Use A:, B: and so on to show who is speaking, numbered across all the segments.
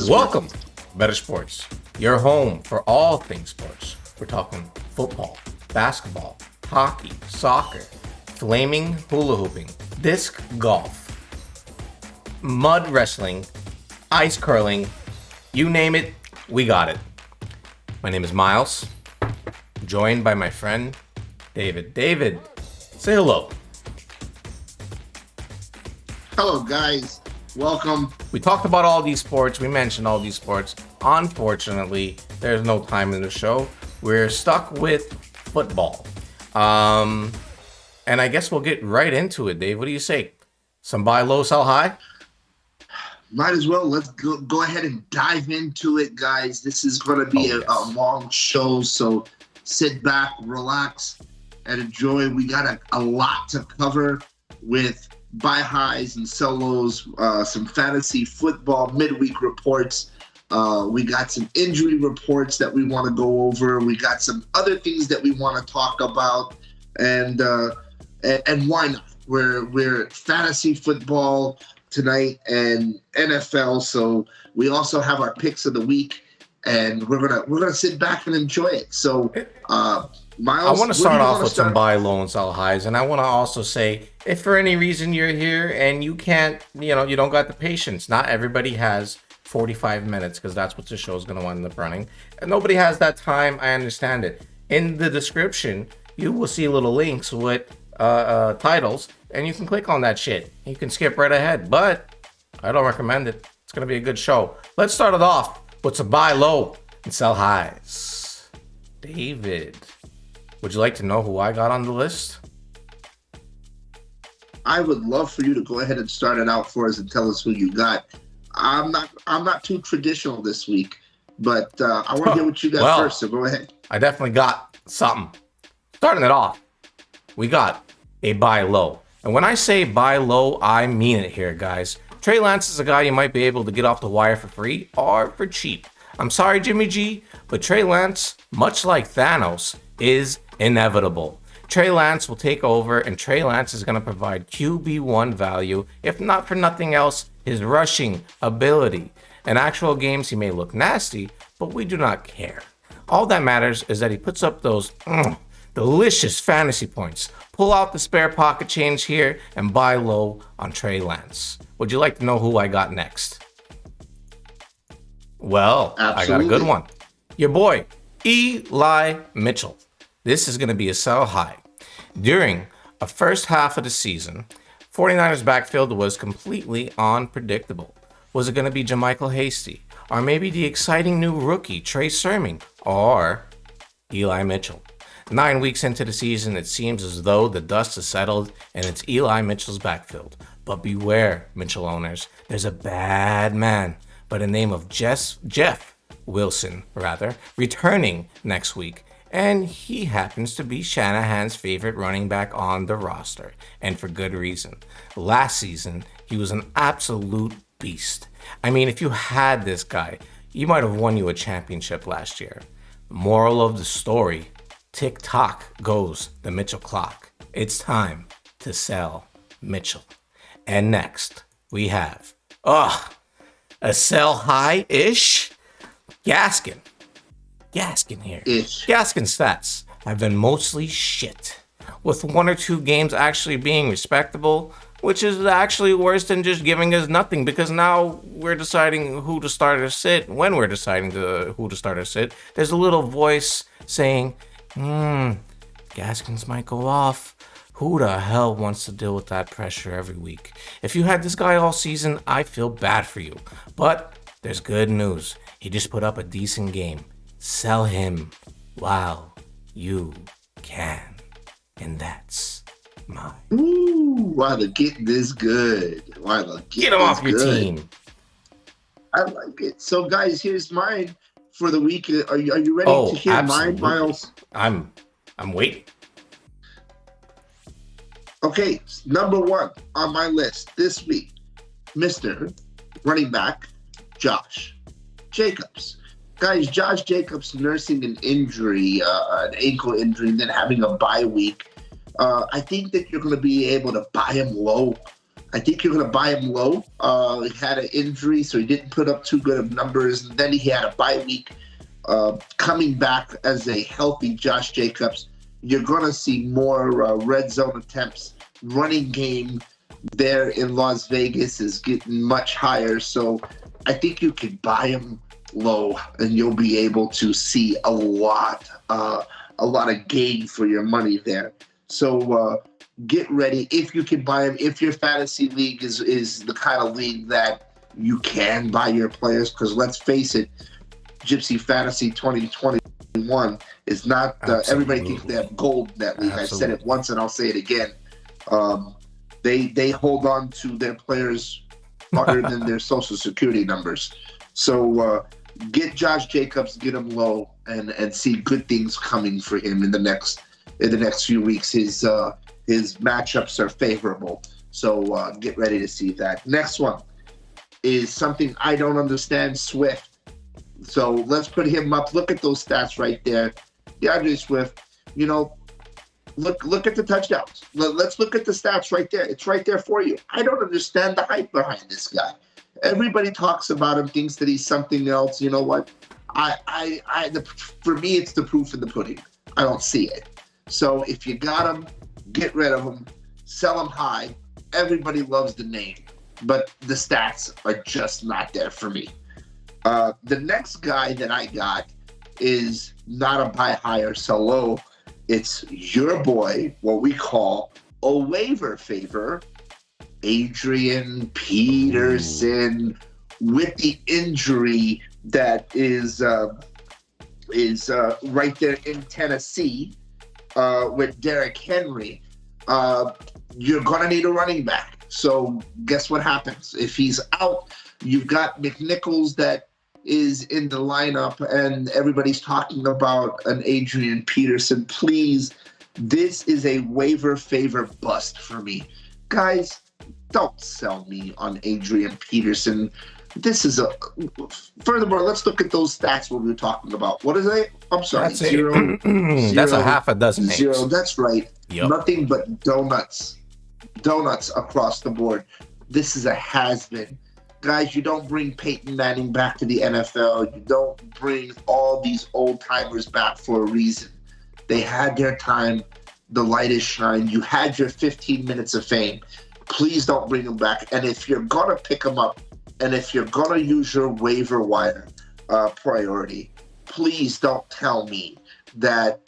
A: to
B: Welcome,
A: sports.
B: Betr Sports, your home for all things sports. We're talking football, basketball, hockey, soccer, flaming hula hooping, disc golf, mud wrestling, ice curling, you name it, we got it. My name is Miles, joined by my friend David. David, say hello.
A: Hello, guys. Welcome.
B: We talked about all these sports. We mentioned all these sports. Unfortunately, there's no time in the show. We're stuck with football. And I guess we'll get right into it, Dave. What do you say? Some buy low, sell high?
A: Might as well. Let's go ahead and dive into it, guys. This is going to be a long show, so sit back, relax, and enjoy. We got a lot to cover with buy highs and sell lows, some fantasy football midweek reports. We got some injury reports that we want to go over. We got some other things that we want to talk about, and why not? We're fantasy football tonight and NFL, so we also have our picks of the week, and we're gonna sit back and enjoy it. So, Miles,
B: I want to start off with some buy low and sell highs, and I want to also say, if for any reason you're here and you can't, you don't got the patience. Not everybody has 45 minutes because that's what the show is going to wind up running, and nobody has that time. I understand it. In the description, you will see little links with titles, and you can click on that shit. You can skip right ahead, but I don't recommend it. It's going to be a good show. Let's start it off with some buy low and sell highs. David, would you like to know who I got on the list?
A: I would love for you to go ahead and start it out for us and tell us who you got. I'm not too traditional this week, but I want to hear what you got first, so go ahead.
B: I definitely got something. Starting it off, we got a buy low. And when I say buy low, I mean it here, guys. Trey Lance is a guy you might be able to get off the wire for free or for cheap. I'm sorry, Jimmy G, but Trey Lance, much like Thanos, is inevitable. Trey Lance will take over, and Trey Lance is going to provide QB1 value, if not for nothing else, his rushing ability. In actual games, he may look nasty, but we do not care. All that matters is that he puts up those delicious fantasy points. Pull out the spare pocket change here and buy low on Trey Lance. Would you like to know who I got next? Well, absolutely. I got a good one. Your boy, Eli Mitchell. This is going to be a sell high. During a first half of the season, 49ers backfield was completely unpredictable. Was it going to be JaMychal Hasty? Or maybe the exciting new rookie, Trey Sermon? Or Eli Mitchell? 9 weeks into the season, it seems as though the dust has settled and it's Eli Mitchell's backfield. But beware, Mitchell owners. There's a bad man by the name of Jeff Wilson, returning next week. And he happens to be Shanahan's favorite running back on the roster, and for good reason. Last season, he was an absolute beast. I mean, if you had this guy, you might have won you a championship last year. Moral of the story, tick-tock goes the Mitchell clock. It's time to sell Mitchell. And next, we have, a sell high-ish Gaskin here. Gaskin stats have been mostly shit, with 1 or 2 games actually being respectable, which is actually worse than just giving us nothing, because now we're deciding who to start or sit. When we're deciding who to start or sit, there's a little voice saying, Gaskins might go off. Who the hell wants to deal with that pressure every week? If you had this guy all season, I feel bad for you. But there's good news. He just put up a decent game. Sell him while you can. And that's mine.
A: Ooh, while the getting this good.
B: Get him off your team.
A: I like it. So, guys, here's mine for the week. Are you ready to hear
B: absolutely.
A: mine, Miles?
B: I'm waiting.
A: Okay, number 1 on my list this week, Mr. Running Back Josh Jacobs. Guys, Josh Jacobs nursing an injury, an ankle injury, and then having a bye week. I think that you're going to be able to buy him low. I think you're going to buy him low. He had an injury, so he didn't put up too good of numbers. And then he had a bye week. Coming back as a healthy Josh Jacobs, you're going to see more red zone attempts. Running game there in Las Vegas is getting much higher. So I think you can buy him low, and you'll be able to see a lot of gain for your money there. So get ready if you can buy him. If your fantasy league is the kind of league that you can buy your players, because let's face it, Gypsy Fantasy 2021 is not. Everybody thinks they have gold in that league. Absolutely. I've said it once and I'll say it again. They hold on to their players other than their social security numbers. So get Josh Jacobs, get him low, and see good things coming for him in the next few weeks. His matchups are favorable, so get ready to see that. Next one is something I don't understand, Swift. So let's put him up. Look at those stats right there. DeAndre Swift, look at the touchdowns. Let's look at the stats right there. It's right there for you. I don't understand the hype behind this guy. Everybody talks about him, thinks that he's something else. You know what? For me, it's the proof in the pudding. I don't see it. So if you got him, get rid of him, sell him high. Everybody loves the name, but the stats are just not there for me. The next guy that I got is not a buy high or sell low. It's your boy, what we call a waiver favor, Adrian Peterson, with the injury that is right there in Tennessee with Derrick Henry. You're going to need a running back. So guess what happens? If he's out, you've got McNichols that is in the lineup, and everybody's talking about an Adrian Peterson. Please, this is a waiver favor bust for me. Guys, don't sell me on Adrian Peterson. Furthermore, let's look at those stats what we were talking about. What is it? I'm sorry.
B: That's zero. That's a half a dozen names.
A: Zero. That's right.
B: Yep.
A: Nothing but donuts across the board. This is a has-been. Guys, you don't bring Peyton Manning back to the NFL. You don't bring all these old-timers back for a reason. They had their time. The light is shined. You had your 15 minutes of fame. Please don't bring them back. And if you're going to pick them up, and if you're going to use your waiver wire priority, please don't tell me that,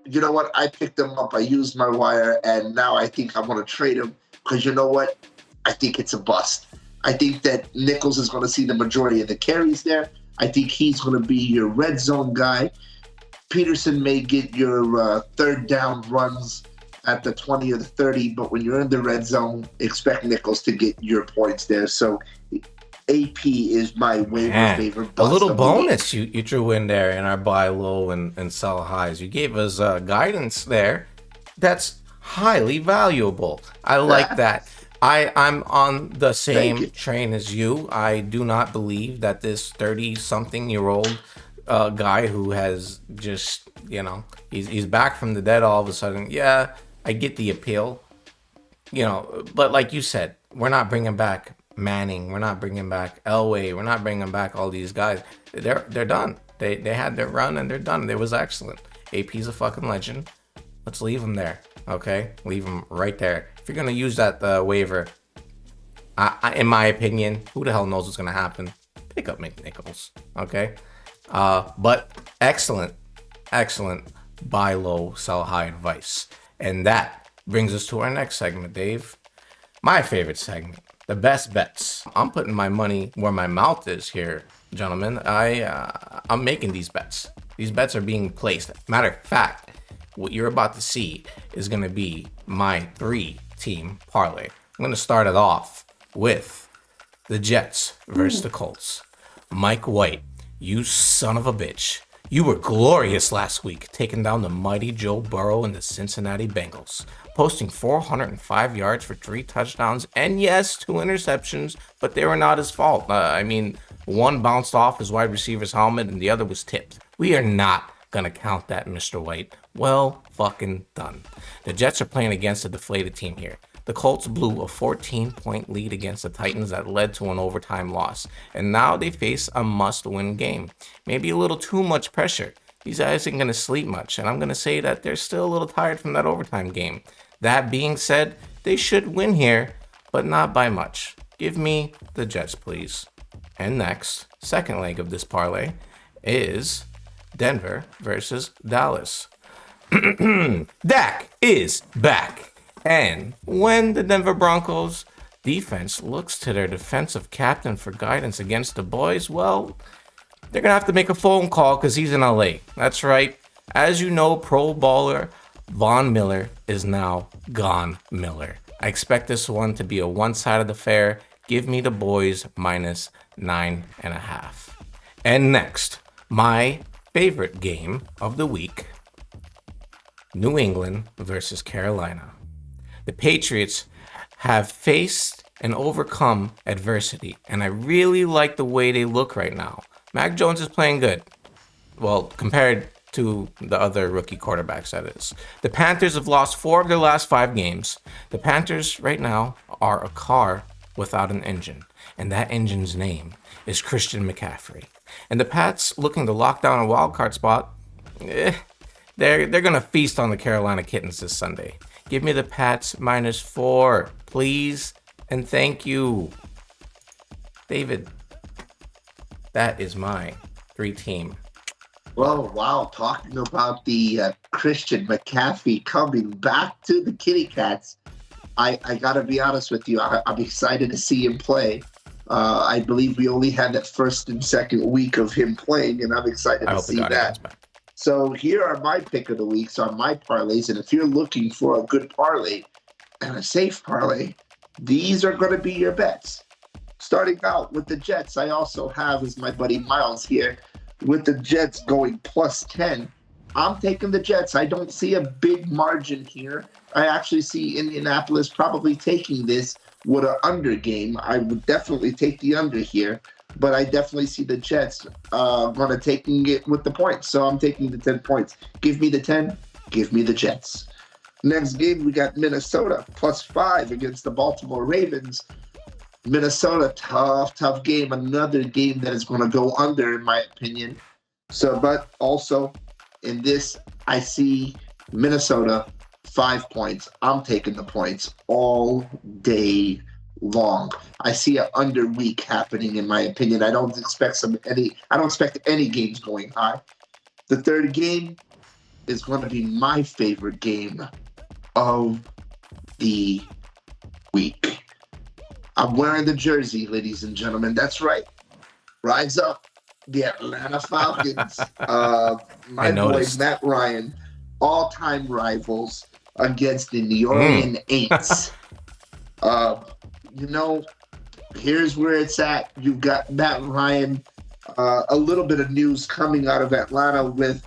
A: you know what, I picked them up, I used my wire, and now I think I'm going to trade them. Because you know what? I think it's a bust. I think that Nichols is going to see the majority of the carries there. I think he's going to be your red zone guy. Peterson may get your third down runs at the 20 or the 30, but when you're in the red zone, expect Nichols to get your points there. So AP is my waiver favorite.
B: A little bonus you drew in there in our buy low and sell highs. You gave us guidance there. That's highly valuable. I like that. I'm on the same train as you. I do not believe that this 30-something-year-old guy who has just, he's back from the dead all of a sudden. Yeah, I get the appeal, but like you said, we're not bringing back Manning. We're not bringing back Elway. We're not bringing back all these guys. They're done. They had their run and they're done. It was excellent. AP's a fucking legend. Let's leave him there. Okay, leave him right there. If you're gonna use that waiver, in my opinion, who the hell knows what's gonna happen? Pick up McNichols. Okay, but excellent buy low, sell high advice, and that brings us to our next segment, Dave. My favorite segment, the best bets. I'm putting my money where my mouth is here, gentlemen. I'm making these bets. These bets are being placed. Matter of fact, what you're about to see is going to be my 3-team parlay. I'm going to start it off with the Jets versus the Colts. Mike White, you son of a bitch. You were glorious last week, taking down the mighty Joe Burrow and the Cincinnati Bengals, posting 405 yards for 3 touchdowns and yes, 2 interceptions, but they were not his fault. One bounced off his wide receiver's helmet and the other was tipped. We are not gonna count that, Mr. White. Well fucking done. The Jets are playing against a deflated team here. The Colts blew a 14-point lead against the Titans that led to an overtime loss, and now they face a must-win game. Maybe a little too much pressure. These guys ain't going to sleep much, and I'm going to say that they're still a little tired from that overtime game. That being said, they should win here, but not by much. Give me the Jets, please. And next, second leg of this parlay, is Denver versus Dallas. Dak is back. And when the Denver Broncos defense looks to their defensive captain for guidance against the boys, well, they're going to have to make a phone call because he's in LA. That's right. As you know, Pro Bowler Von Miller is now gone Miller. I expect this one to be a one-sided affair. Give me the boys minus 9.5. And next, my favorite game of the week, New England versus Carolina. The Patriots have faced and overcome adversity, and I really like the way they look right now. Mac Jones is playing good. Well, compared to the other rookie quarterbacks, that is. The Panthers have lost 4 of their last 5 games. The Panthers right now are a car without an engine, and that engine's name is Christian McCaffrey. And the Pats, looking to lock down a wild card spot, they're going to feast on the Carolina Kittens this Sunday. Give me the Pats -4, please, and thank you. David, that is my 3-team.
A: Well, wow, talking about the Christian McCaffrey coming back to the Kitty Cats. I got to be honest with you. I'm excited to see him play. I believe we only had that first and second week of him playing, and I'm excited to see that. So here are my pick of the weeks on my parlays, and if you're looking for a good parlay and a safe parlay, these are going to be your bets. Starting out with the Jets, I also have, as my buddy Miles here, with the Jets going +10. I'm taking the Jets. I don't see a big margin here. I actually see Indianapolis probably taking this with an under game. I would definitely take the under here, but I definitely see the Jets going to taking it with the points. So I'm taking the 10 points. Give me the 10. Give me the Jets. Next game, we got Minnesota +5 against the Baltimore Ravens. Minnesota, tough game. Another game that is going to go under, in my opinion. So, but also in this, I see Minnesota 5 points. I'm taking the points all day long. I see an under week happening, in my opinion. I don't expect any games going high. The third game is going to be my favorite game of the week. I'm wearing the jersey, ladies and gentlemen. That's right. Rise up, the Atlanta Falcons. My boy, Matt Ryan, all-time rivals against the New Orleans Saints. Here's where it's at. You've got Matt Ryan. A little bit of news coming out of Atlanta with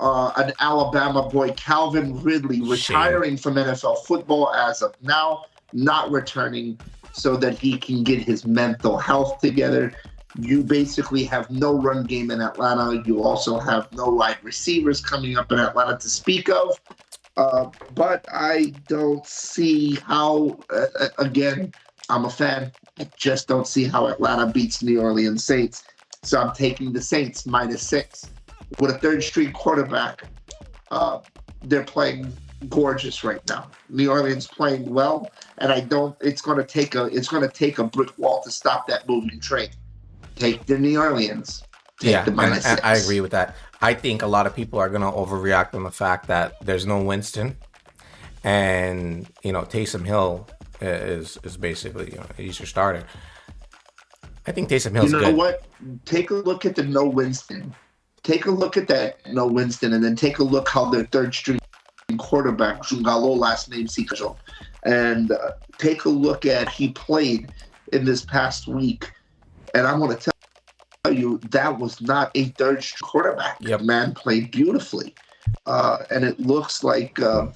A: an Alabama boy, Calvin Ridley, retiring from NFL football as of now, not returning so that he can get his mental health together. You basically have no run game in Atlanta. You also have no wide receivers coming up in Atlanta to speak of. But I don't see how, again, I'm a fan. I just don't see how Atlanta beats New Orleans Saints. So I'm taking the Saints -6. With a third-string quarterback, they're playing gorgeous right now. New Orleans playing well, and it's going to take a brick wall to stop that moving train. Take the New Orleans. Take the -6.
B: And I agree with that. I think a lot of people are going to overreact on the fact that there's no Winston, and Taysom Hill is basically he's your starter. I think Taysom Hill's good.
A: You know what? Take a look at the no Winston. Take a look at that no Winston, and then take a look how their third-string quarterback, Jungalo, last name Sikajo, and take a look at he played in this past week, and I want to tell you that was not a third-string quarterback.
B: Yep.
A: Man played beautifully, and it looks like and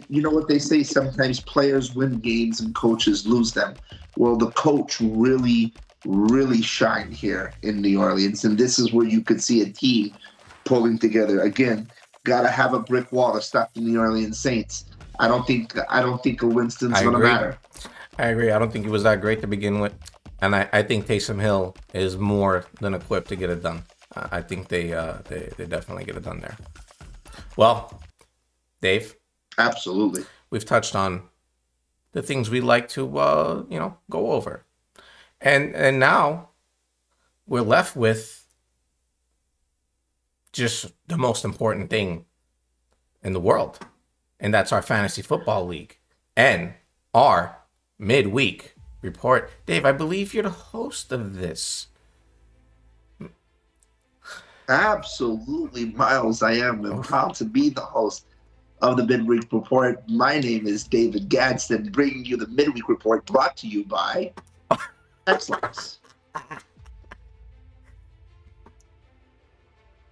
A: you know what they say, sometimes players win games and coaches lose them. Well, the coach really shined here in New Orleans, and this is where you could see a team pulling together. Again, got to have a brick wall to stop the New Orleans Saints. I don't think a Winston's
B: I
A: going to
B: agree.
A: matter.
B: I agree. I don't think he was that great to begin with. And I think Taysom Hill is more than equipped to get it done. I think they definitely get it done there. Well, Dave,
A: Absolutely.
B: we've touched on the things we like to go over. And now we're left with just the most important thing in the world. And that's our fantasy football league and our midweek report. Dave, I believe you're the host of this.
A: Absolutely, Miles. I am proud to be the host of the Midweek Report. My name is David Gadsden, bringing you the Midweek Report, brought to you by Excellence.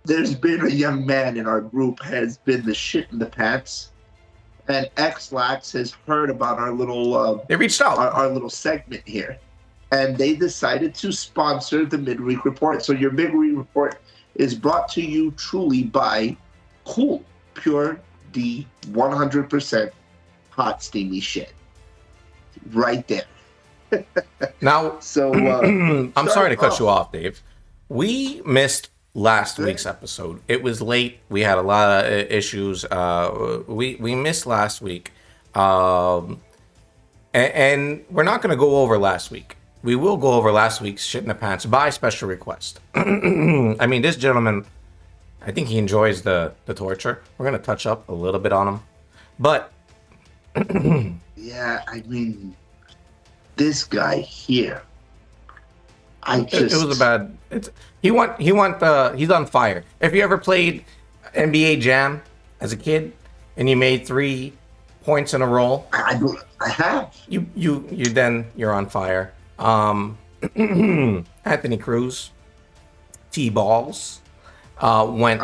A: There's been a young man in our group has been the shit in the pants, and X-Lax has heard about our little
B: They reached out.
A: our little segment here, and they decided to sponsor the Midweek Report. So your Midweek Report is brought to you truly by Cool Pure D 100% hot steamy shit. Right there.
B: Now,
A: So
B: I'm sorry to cut you off, Dave. We missed last week's episode. It was late. We had a lot of issues. We missed last week. And we're not going to go over last week. We will go over last week's shit in the pants by special request. I mean, this gentleman, I think he enjoys the torture. We're going to touch up a little bit on him. But
A: yeah, I mean, this guy here,
B: it was a bad. He's on fire. If you ever played NBA Jam as a kid and you made 3 points in a row,
A: I have.
B: You're on fire. Anthony Cruz, T-balls, went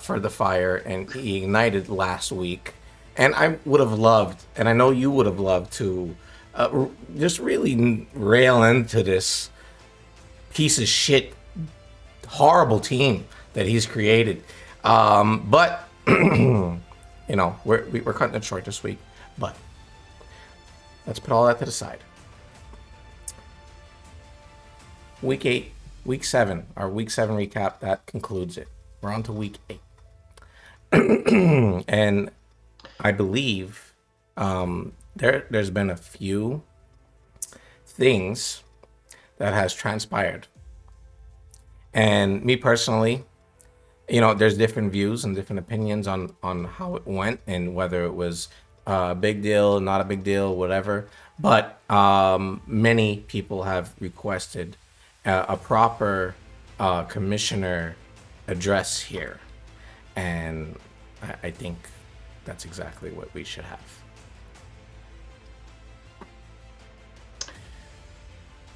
B: for the fire, and he ignited last week. And I would have loved, and I know you would have loved to just really rail into this piece of shit, horrible team that he's created. But we're cutting it short this week. But let's put all that to the side. Week 8, Week 7, our Week 7 recap, that concludes it. We're on to Week 8. And I believe there's been a few things that has transpired. And me personally, there's different views and different opinions on how it went and whether it was a big deal, not a big deal, whatever. But many people have requested a proper commissioner address here. And I think that's exactly what we should have.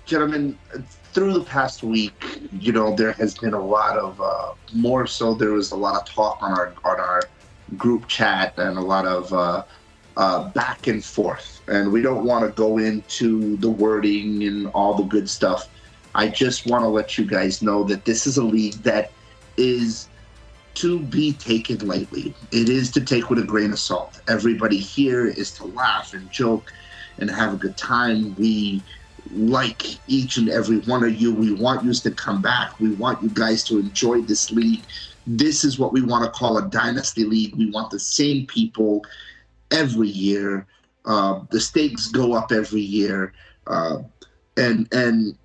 A: Gentlemen, through the past week, there has been a lot of more so there was a lot of talk on our group chat and a lot of back and forth. And we don't want to go into the wording and all the good stuff. I just want to let you guys know that this is a league that is to be taken lightly. It is to take with a grain of salt. Everybody here is to laugh and joke and have a good time. We like each and every one of you. We want you to come back. We want you guys to enjoy this league. This is what we want to call a dynasty league. We want the same people every year. The stakes go up every year. And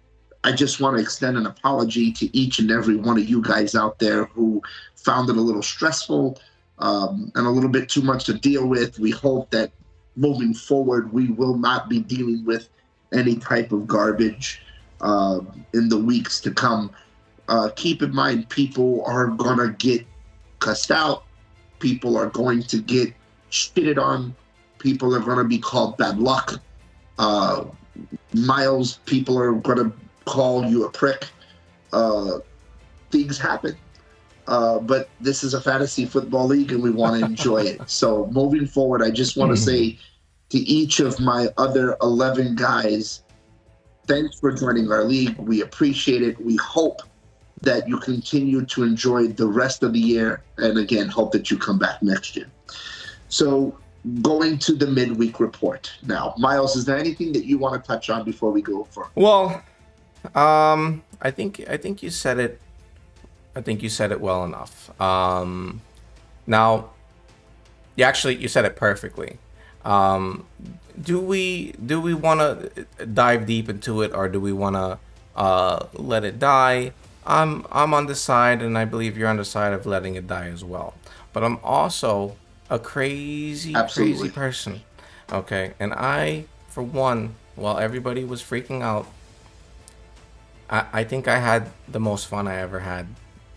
A: I just want to extend an apology to each and every one of you guys out there who found it a little stressful and a little bit too much to deal with. We hope that moving forward, we will not be dealing with any type of garbage in the weeks to come. Keep in mind, people are going to get cussed out. People are going to get shitted on. People are going to be called bad luck. Miles, people are going to call you a prick. Things happen. But this is a fantasy football league and we want to enjoy it. So moving forward, I just want to say to each of my other 11 guys, thanks for joining our league. We appreciate it. We hope that you continue to enjoy the rest of the year. And again, hope that you come back next year. So going to the midweek report now. Miles, is there anything that you want to touch on before we go for?
B: Well, I think you said it. I think you said it well enough. Now, you said it perfectly. Do we want to dive deep into it, or do we want to let it die? I'm on the side, and I believe you're on the side of letting it die as well. But I'm also a crazy person. Okay, and I, for one, while everybody was freaking out, I think I had the most fun I ever had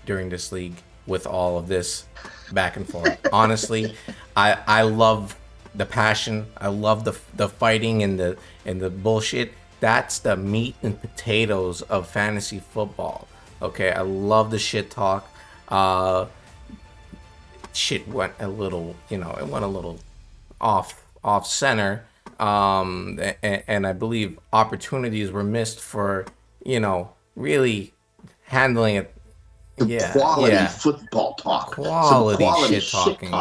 B: during this league with all of this back and forth. Honestly, I love the passion. I love the fighting and the bullshit. That's the meat and potatoes of fantasy football. Okay, I love the shit talk. Shit went a little, it went a little off center. And I believe opportunities were missed for, really handling it.
A: Quality football talk.
B: Quality shit talking,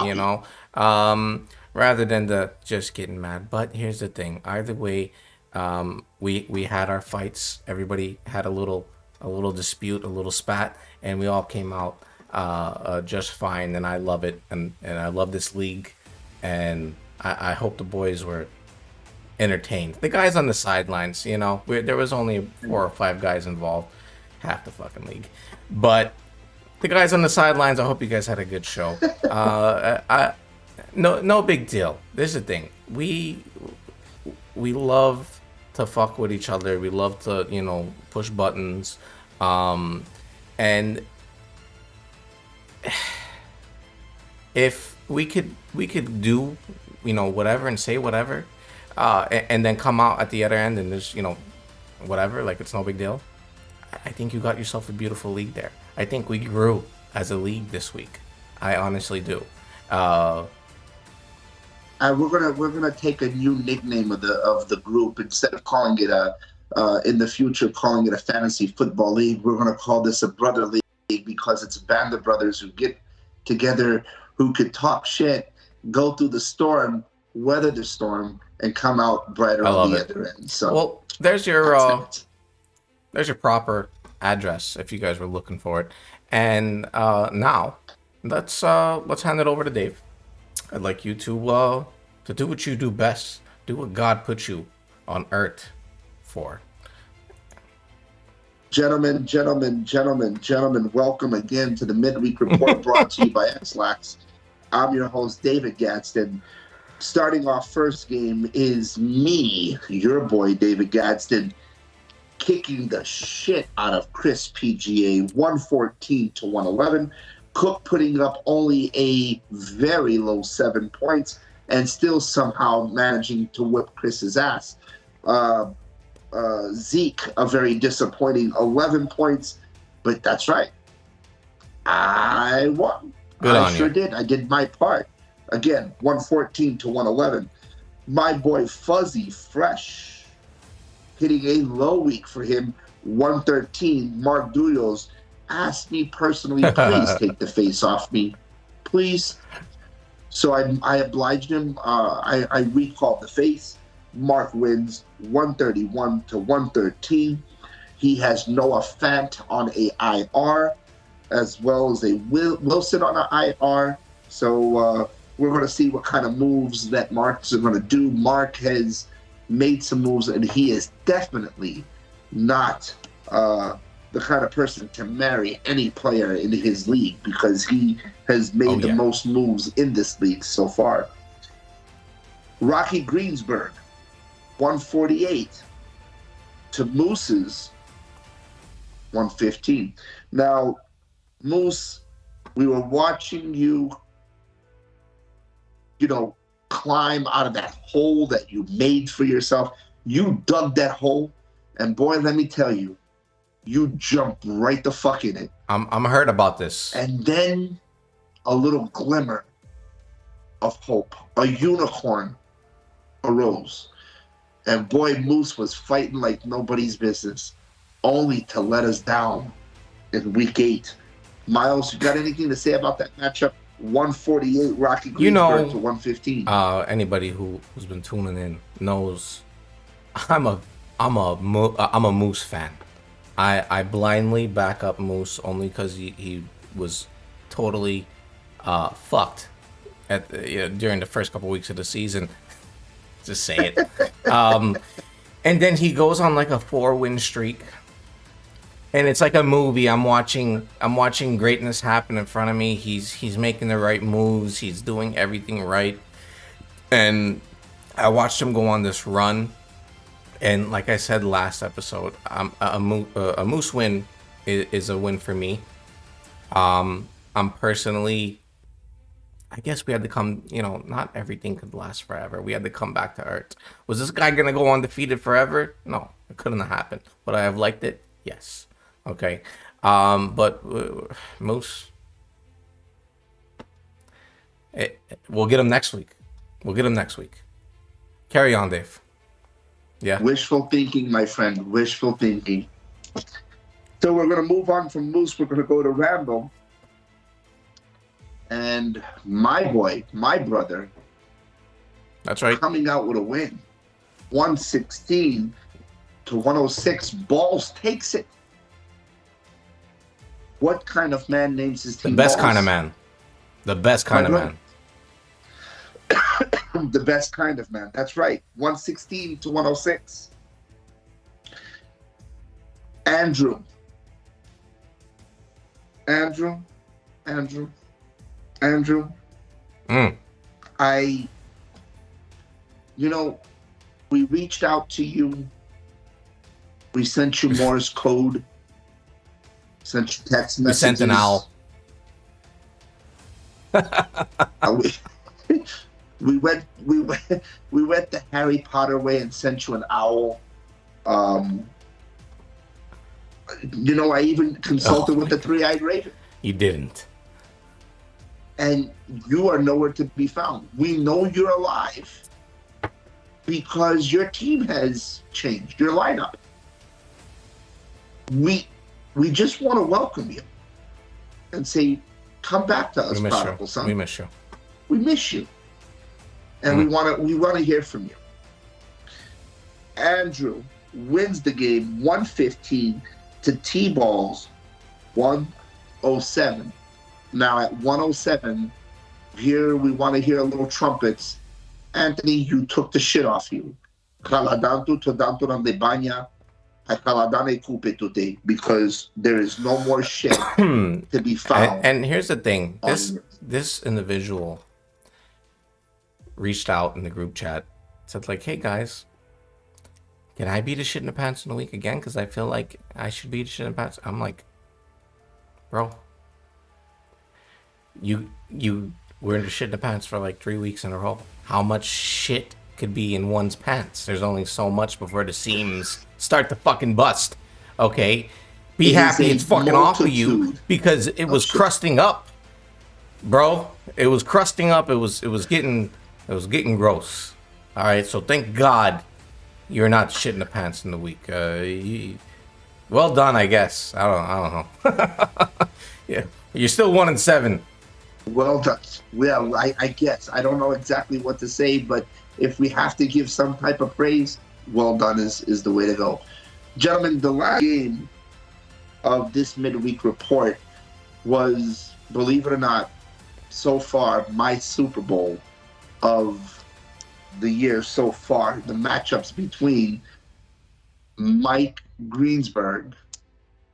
B: rather than the just getting mad. But here's the thing. Either way, we had our fights. Everybody had a little dispute, a little spat, and we all came out just fine. And I love it. And I love this league. And I hope the boys were entertained. The guys on the sidelines, there was only 4 or 5 guys involved, half the fucking league. But the guys on the sidelines, I hope you guys had a good show. No big deal. This is the thing. We love to fuck with each other. We love to, push buttons. And if we could do, whatever and say whatever, and then come out at the other end and just, whatever, like it's no big deal. I think you got yourself a beautiful league there. I think we grew as a league this week. I honestly do.
A: We're gonna take a new nickname of the group. Instead of calling it in the future calling it a fantasy football league, we're gonna call this a brother league, because it's a band of brothers who get together, who could talk shit, go through the storm, weather the storm, and come out brighter on the other end. So,
B: well, there's your proper address if you guys were looking for it. And now let's hand it over to Dave. I'd like you to do what you do best. Do what God put you on earth for.
A: Gentlemen, welcome again to the Midweek Report, brought to you by XLax. I'm your host, David Gadsden. Starting off first game is me, your boy, David Gadsden, kicking the shit out of Chris PGA, 114-111. Cook putting up only a very low 7 points and still somehow managing to whip Chris's ass. Zeke, a very disappointing 11 points, but that's right. I won. I sure did. I did my part. Again, 114-111. My boy Fuzzy Fresh, hitting a low week for him, 113. Mark Duyos asked me personally, please take the face off me, please. So I obliged him. I recalled the face. Mark wins 131-113. He has Noah Fant on a IR, as well as a Wilson on an IR. So we're going to see what kind of moves that Mark's going to do. Mark has made some moves, and he is definitely not the kind of person to marry any player in his league, because he has made the most moves in this league so far. Rocky Greensburg, 148 to Moose's 115. Now, Moose, we were watching you, climb out of that hole that you made for yourself. You dug that hole, and boy, let me tell you, you jumped right the fuck in it.
B: I'm hurt about this.
A: And then a little glimmer of hope, a unicorn arose. And boy, Moose was fighting like nobody's business, only to let us down in week 8. Miles, you got anything to say about that matchup? 148 Rocky
B: You
A: Greensburg
B: know,
A: to 115.
B: anybody who's been tuning in knows I'm a Moose fan. I blindly back up Moose only because he was totally fucked during the first couple weeks of the season. Just say it. And then he goes on like a 4-win streak, and it's like a movie. I'm watching greatness happen in front of me. He's making the right moves. He's doing everything right, and I watched him go on this run. And like I said last episode, a Moose win is a win for me. I'm personally, I guess we had to come, not everything could last forever. We had to come back to earth. Was this guy going to go undefeated forever? No, it couldn't have happened. Would I have liked it? Yes. Okay. But Moose, we'll get him next week. Carry on, Dave. Yeah.
A: Wishful thinking, my friend. Wishful thinking. So we're going to move on from Moose. We're going to go to Rambo. And my boy, my brother.
B: That's right.
A: Coming out with a win. 116 to 106. Balls takes it. What kind of man names his team?
B: The best
A: Balls?
B: kind of man. The best kind of man.
A: The best kind of man. That's right. 116 to 106. Andrew. We reached out to you. We sent you Morse code. Sent you text messages.
B: We sent an owl.
A: We went the Harry Potter way and sent you an owl. I even consulted with the three-eyed raven.
B: You didn't.
A: And you are nowhere to be found. We know you're alive because your team has changed, your lineup. We just want to welcome you and say, come back to us, prodigal son.
B: We miss you.
A: We miss you. And we want to hear from you. Andrew wins the game 115 to T-Balls 107. Now at 107, here we want to hear a little trumpets. Anthony, you took the shit off you. Because there is no more shit to be found.
B: And here's the thing. This individual reached out in the group chat, said like, hey guys, can I beat a shit in the pants in a week again? Because I feel like I should beat a shit in the pants. I'm like, bro, you were in the shit in the pants for like 3 weeks in a row. How much shit could be in one's pants? There's only so much before the seams start to fucking bust. Okay? Be happy it's fucking off of you because it was crusting up. Bro, it was crusting up. It was getting gross. All right, so thank God you're not shitting the pants in the week. Well done, I guess. I don't know. Yeah, you're still 1-7.
A: Well done. Well, I guess I don't know exactly what to say, but if we have to give some type of praise, well done is the way to go, gentlemen. The last game of this midweek report was, believe it or not, so far my Super Bowl of the year so far. The matchups between Mike Greensburg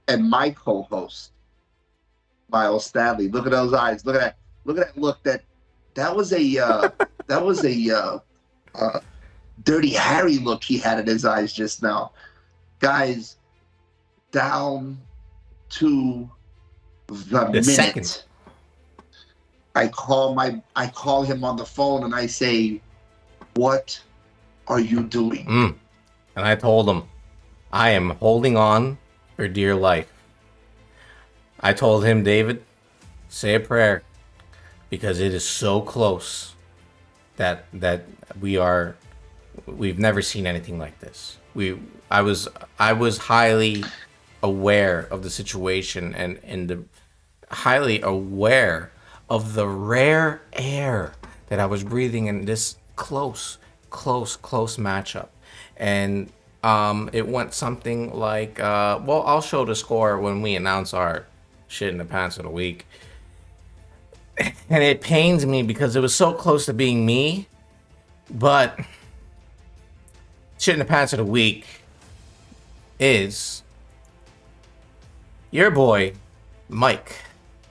A: and my co-host Miles Stanley. Look at those eyes. Look at that. Look at that look. That was a Dirty Harry look he had in his eyes just now. Guys, down to the minute.
B: Second.
A: I call him on the phone and I say, what are you doing?
B: And I told him, I am holding on for dear life. I told him, David, say a prayer because it is so close that we've never seen anything like this. I was highly aware of the situation and highly aware of the rare air that I was breathing in this close matchup. And it went something like, well, I'll show the score when we announce our shit in the pants of the week. And it pains me because it was so close to being me, but shit in the pants of the week is your boy, Mike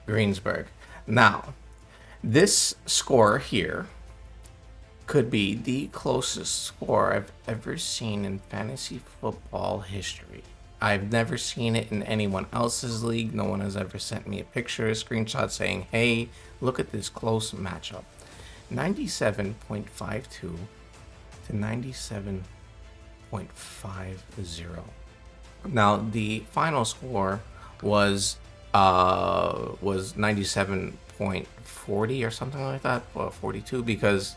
B: Greensburg. Now, this score here could be the closest score I've ever seen in fantasy football history. I've never seen it in anyone else's league. No one has ever sent me a picture, a screenshot saying, hey, look at this close matchup. 97.52 to 97.50. Now, the final score was 97.40 or something like that, or 42, because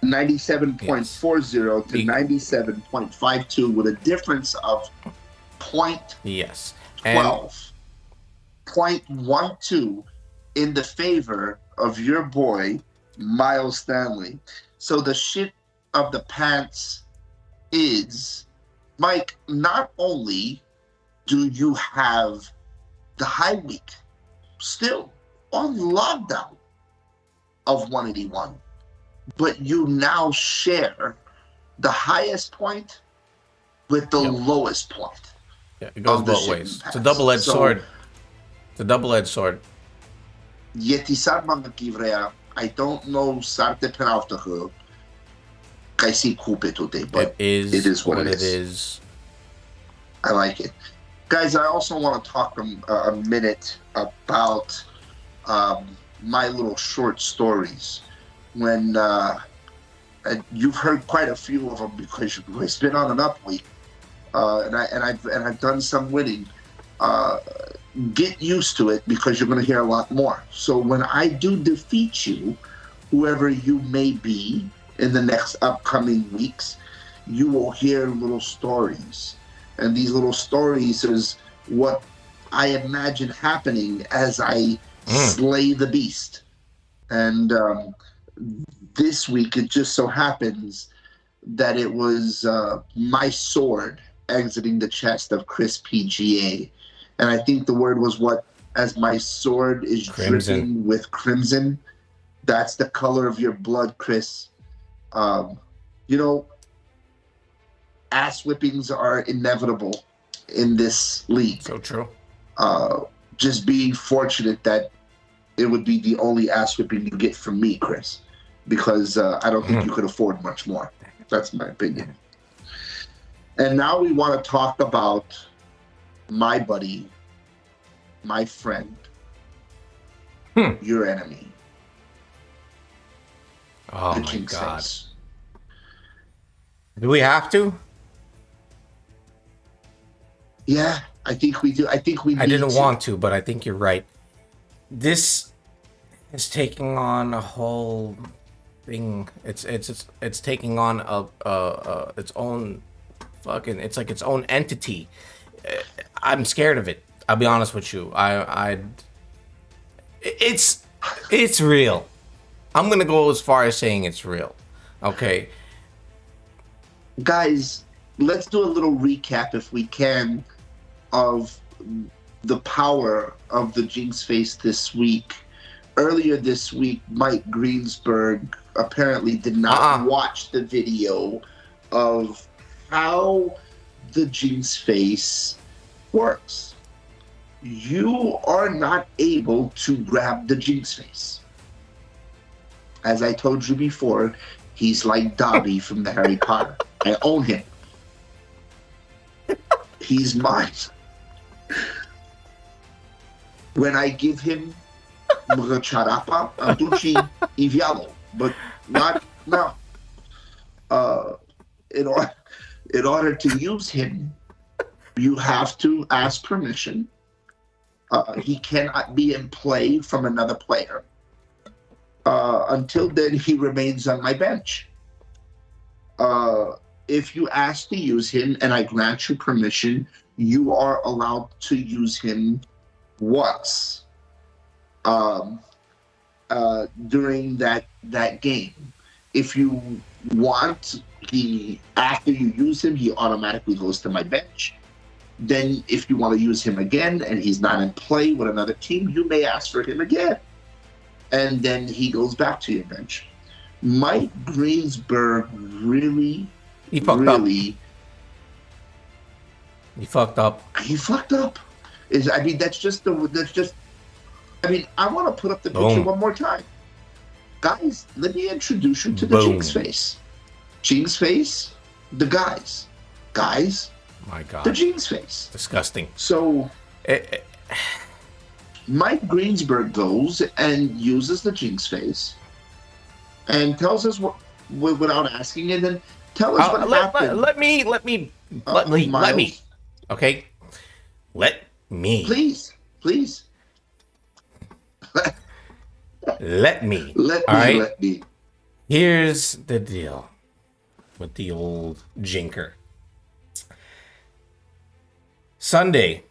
A: 97.40 to 97.52 with a difference of point
B: yes,
A: 12.12 in the favor of your boy Miles Stanley. So the shit of the pants is, Mike, not only do you have the high week still on lockdown of 181, but you now share the highest point with the lowest point.
B: Yeah, it goes both ways. It's a double-edged sword. It's a double-edged sword.
A: Yetisar Mangakivrea, I don't know Sarte Penaltahu. Kaisi Coupe today, but it is what it is. I like it. Guys, I also want to talk a minute about my little short stories. When you've heard quite a few of them because it's been on an up week, and I've done some winning. Get used to it because you're going to hear a lot more. So when I do defeat you, whoever you may be in the next upcoming weeks, you will hear little stories, and these little stories is what I imagine happening as I slay the beast. And this week, it just so happens that it was my sword exiting the chest of Chris PGA. And I think the word was what? As my sword is dripping with crimson. That's the color of your blood, Chris. Ass whippings are inevitable in this league.
B: So true.
A: Just being fortunate that it would be the only ass whipping you get from me, Chris, because I don't think you could afford much more. That's my opinion. And now we want to talk about my buddy, my friend, your enemy.
B: Oh my God. Face. Do we have to?
A: Yeah, I think we do. I think we need to.
B: I didn't want to, but I think you're right. This is taking on a whole thing. It's taking on its own fucking. It's like its own entity. I'm scared of it. I'll be honest with you. It's real. I'm gonna go as far as saying it's real. Okay.
A: Guys, let's do a little recap if we can of the power of the Jinx face this week. Earlier this week, Mike Greensburg apparently did not watch the video of how the Jinx face works. You are not able to grab the Jinx face. As I told you before, he's like Dobby from the Harry Potter. I own him. He's mine. When I give him Charapa, Antucci, Ivialo, but not now. In order to use him, you have to ask permission. He cannot be in play from another player. Until then, he remains on my bench. If you ask to use him and I grant you permission, you are allowed to use him once. during that game. If you want, after you use him, he automatically goes to my bench. Then if you want to use him again and he's not in play with another team, you may ask for him again. And then he goes back to your bench. Mike Greensburg really,
B: He fucked up. He fucked up.
A: He fucked up. I want to put up the picture one more time. Guys, let me introduce you to the Jinx Face. Jinx Face, the guys. Guys,
B: my God.
A: The Jinx Face.
B: Disgusting.
A: So, Mike Greensburg goes and uses the Jinx Face and tells us what, without asking, and then tell us what happened.
B: Let me. Okay? Let me.
A: Please.
B: Let me.
A: Let me.
B: Here's the deal with the old jinker. Sunday,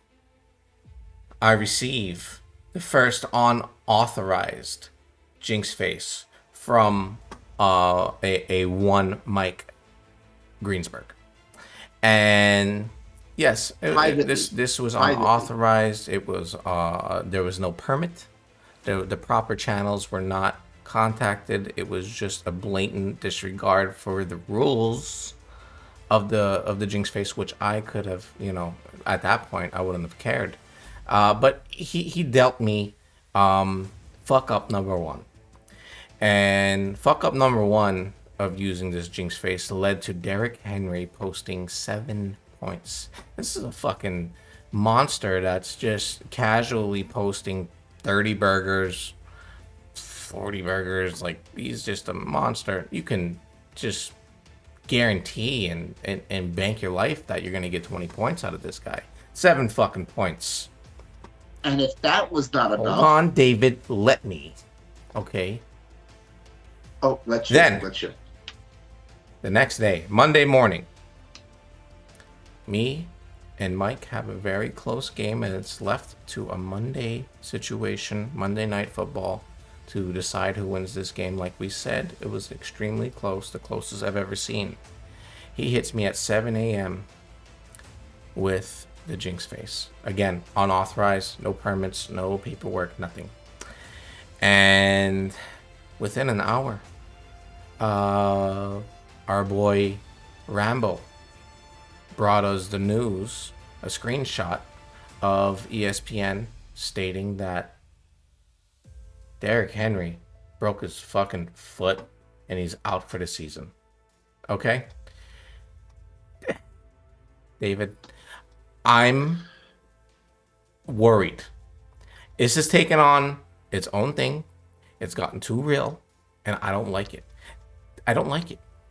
B: I receive the first unauthorized Jinx Face from a one Mike Greensburg. And yes, this was unauthorized. It was there was no permit. The proper channels were not contacted. It was just a blatant disregard for the rules of the Jinx Face, which I could have, at that point I wouldn't have cared. But he dealt me fuck up number one. And fuck up number one of using this Jinx Face led to Derrick Henry posting 7 points. This is a fucking monster that's just casually posting 30 burgers, 40 burgers. Like, he's just a monster. You can just guarantee and bank your life that you're going to get 20 points out of this guy. 7 fucking points.
A: And if that was not enough...
B: Hold on, David. Let me. Okay.
A: Oh, let you.
B: The next day, Monday morning, me and Mike have a very close game, and it's left to a Monday situation, Monday Night Football, to decide who wins this game. Like we said, it was extremely close, the closest I've ever seen. He hits me at 7 a.m. with the Jinx Face. Again, unauthorized, no permits, no paperwork, nothing. And within an hour, our boy Rambo brought us the news, a screenshot of ESPN stating that Derrick Henry broke his fucking foot and he's out for the season. Okay? David, I'm worried. This has taken on its own thing. It's gotten too real, and I don't like it.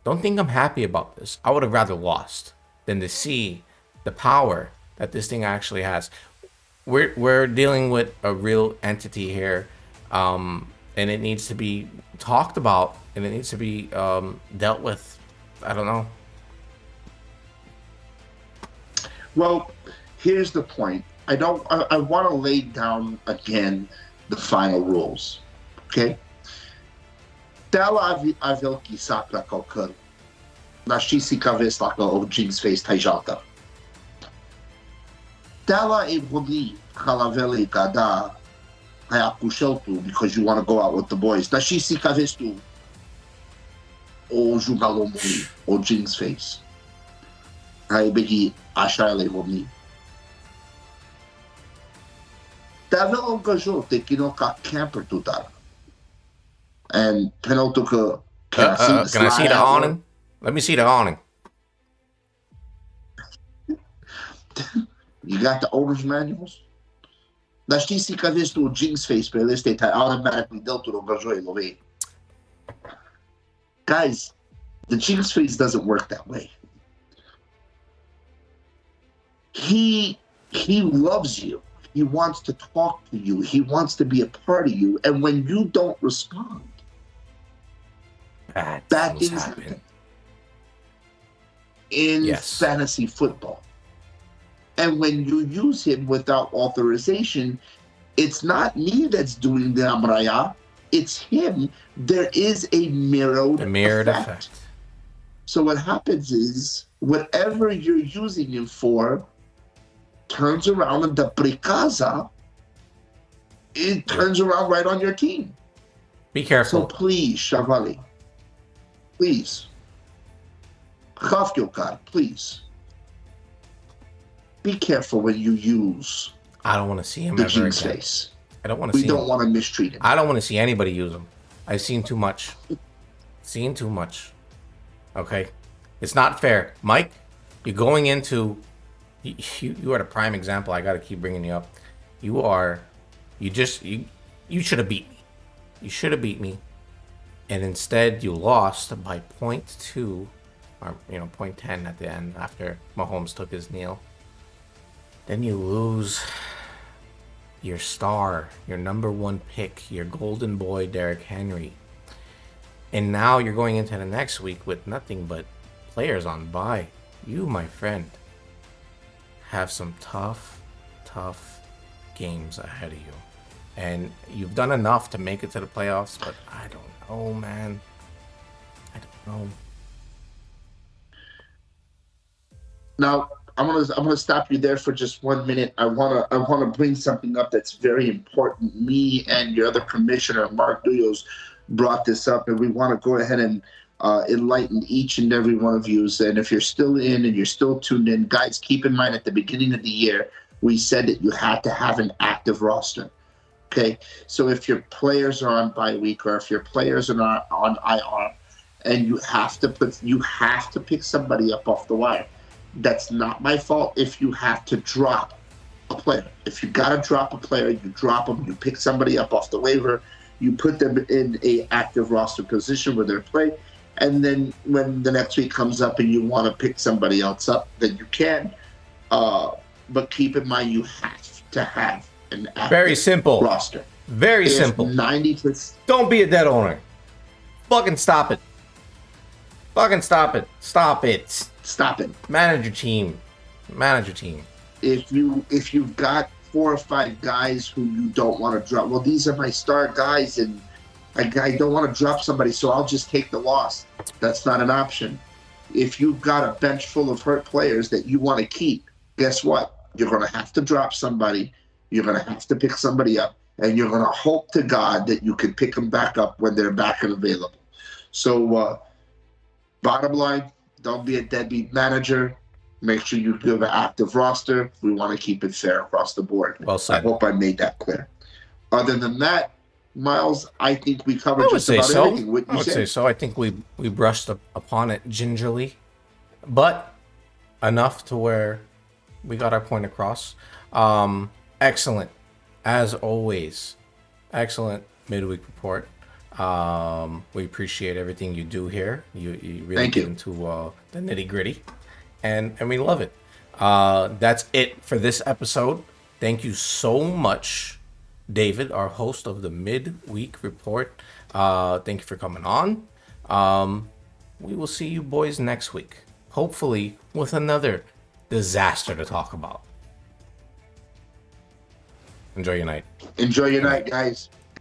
B: Don't think I'm happy about this. I would have rather lost than to see the power that this thing actually has. We're dealing with a real entity here, and it needs to be talked about, and it needs to be dealt with. I don't know.
A: Well, here's the point. I want to lay down again the final rules. Okay? Tela a veliki sakra kokr. Naști că vezi dacă o Jinx Face tajata. Tela e voli halaveli kada hai acușeltu because you want to go out with the boys. Naști că vezi tu o jugalomului, o Jinx Face. Hai begi așa le voli. Tela o gajo te kino ka camper tu dar. And Penotuka,
B: can I see the awning? Let me see the awning.
A: You got the owner's manuals? Dar știi si că vezi tu Jinx Face pe ele este automatically dealt to the Guys, the Jinx Face doesn't work that way. He loves you. He wants to talk to you. He wants to be a part of you. And when you don't respond, bad things happen. In fantasy football. And when you use him without authorization, it's not me that's doing the amraya. it's him, there is a mirrored effect. So what happens is whatever you're using him for turns around in the Bricasa, it turns around right on your team.
B: Be careful.
A: So please, Chavali, please, please, be careful when you use.
B: I don't want to see him
A: the
B: ever
A: King's
B: again.
A: Face.
B: I don't want to see
A: him. We don't want to mistreat him.
B: I don't want to see anybody use him. I've seen too much. Okay? It's not fair. Mike, you're going into... You are the prime example. I got to keep bringing you up. You should have beat me. You should have beat me. And instead, you lost by 0.2, or 0.10 at the end after Mahomes took his kneel. Then you lose your star, your number one pick, your golden boy, Derrick Henry. And now you're going into the next week with nothing but players on bye. You, my friend, have some tough games ahead of you. And you've done enough to make it to the playoffs, but I don't know, man. I don't know.
A: Now, I'm gonna stop you there for just 1 minute. I wanna bring something up that's very important. Me and your other commissioner, Mark Duyos, brought this up, and we want to go ahead and enlighten each and every one of you. And if you're still in and you're still tuned in, guys, keep in mind at the beginning of the year we said that you had to have an active roster. Okay, so if your players are on bye week or if your players are not on IR, and you have to pick somebody up off the wire. That's not my fault if you have to drop a player. If you got to drop a player, you drop them, you pick somebody up off the waiver, you put them in a active roster position where they're playing, and then when the next week comes up and you want to pick somebody else up, then you can. But keep in mind, you have to have an active
B: Very simple
A: roster.
B: Very simple.
A: 90%.
B: Don't be a dead owner. Fucking stop it. Stop it.
A: Stop it. Manage your team. If you've got 4 or 5 guys who you don't want to drop, well, these are my star guys, and I don't want to drop somebody, so I'll just take the loss. That's not an option. If you've got a bench full of hurt players that you want to keep, guess what? You're going to have to drop somebody. You're going to have to pick somebody up, and you're going to hope to God that you can pick them back up when they're back and available. So, bottom line, don't be a deadbeat manager. Make sure you give an active roster. We want to keep it fair across the board.
B: Well said.
A: I hope I made that clear. Other than that, Miles, I think we covered just about everything.
B: I would say so. I think we brushed upon it gingerly, but enough to where we got our point across. Excellent. As always, excellent midweek report. We appreciate everything you do here. You really get into the nitty gritty, and we love it. That's it for this episode. Thank you so much, David, our host of the Midweek Report. Thank you for coming on. We will see you boys next week, hopefully with another disaster to talk about. Enjoy your night.
A: Enjoy your night, guys.